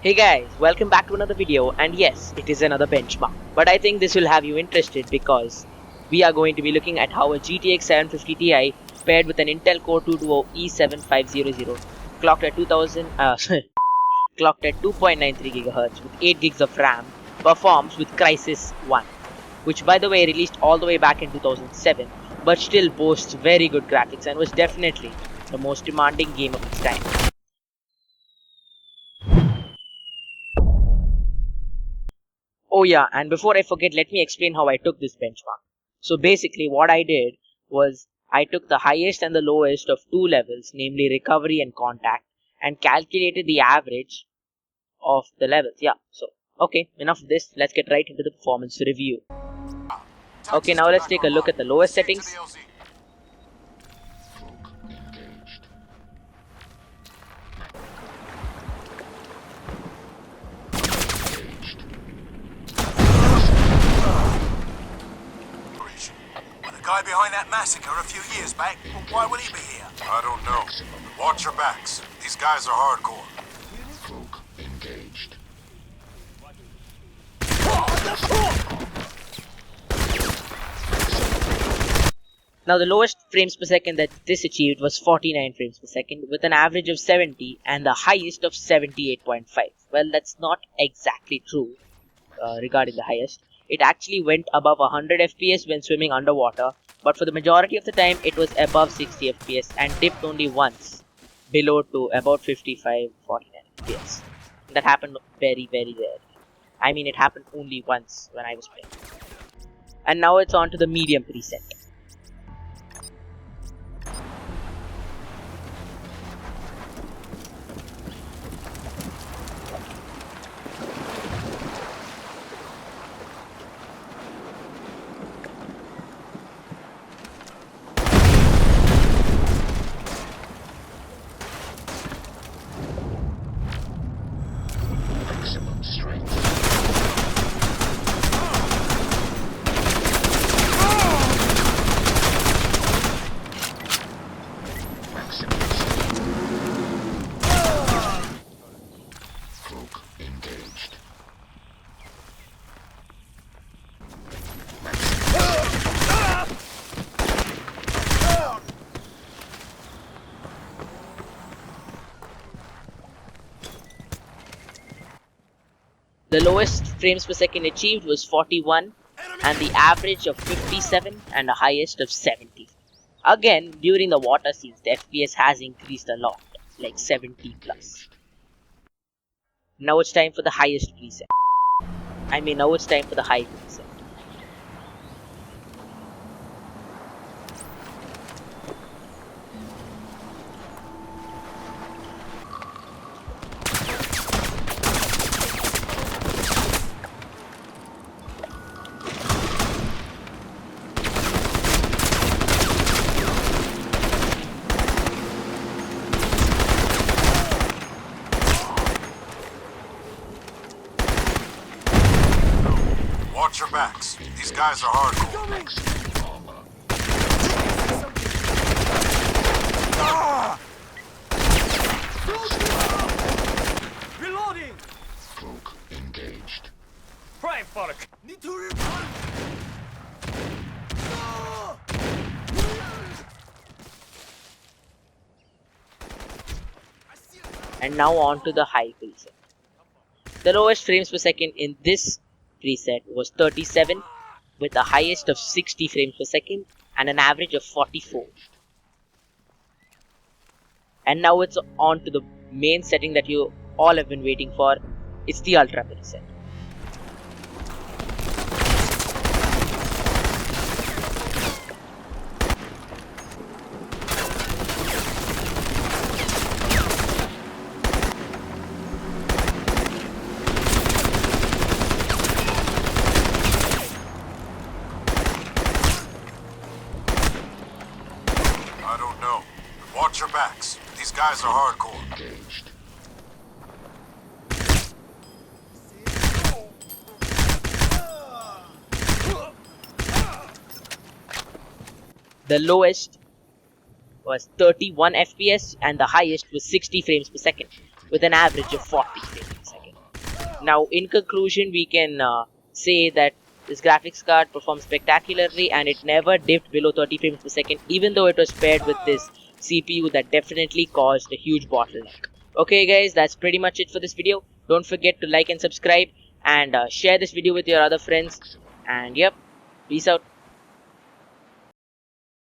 Hey guys, welcome back to another video, and yes, it is another benchmark. But I think this will have you interested because we are going to be looking at how a GTX 750 Ti paired with an Intel Core 2 Duo E7500 clocked at 2.93 GHz with 8 gigs of RAM performs with Crysis 1, which by the way released all the way back in 2007, but still boasts very good graphics and was definitely the most demanding game of its time. Oh yeah, and before I forget, let me explain how I took this benchmark. So basically what I did was I took the highest and the lowest of two levels, namely recovery and contact, and calculated the average of the levels. Yeah, so okay, enough of this, let's get right into the performance review. Okay, now let's take a look at the lowest settings. The guy behind that massacre a few years back, why would he be here? I don't know. Watch your backs. These guys are hardcore. Folk engaged. Now the lowest frames per second that this achieved was 49 frames per second with an average of 70 and the highest of 78.5. Well, that's not exactly true regarding the highest. It actually went above 100 FPS when swimming underwater, but for the majority of the time it was above 60 FPS and dipped only once below to about 55-49 FPS. That happened very rarely. I mean, it happened only once when I was playing. And now it's on to the medium preset. Maximum strength. Maximum strength. Folk engaged. The lowest frames per second achieved was 41 and the average of 57 and a highest of 70. Again, during the water scenes, the FPS has increased a lot, like 70 plus. Now it's time for the highest preset. Now it's time for the high preset. Watch your backs. These guys are hardcore. Maximum armor. Reloading! Folk engaged. Prime Falk! Need to reload! And now on to the high preset. The lowest frames per second in this preset was 37 with the highest of 60 frames per second and an average of 44. And now it's on to the main setting that you all have been waiting for. It's the ultra preset. I don't know. Watch your backs. These guys are hardcore. Engaged. The lowest was 31 FPS and the highest was 60 frames per second with an average of 40 frames per second. Now, in conclusion, we can say that this graphics card performed spectacularly and it never dipped below 30 frames per second, even though it was paired with this CPU that definitely caused a huge bottleneck. Okay guys, that's pretty much it for this video. Don't forget to like and subscribe and share this video with your other friends. And yep, peace out.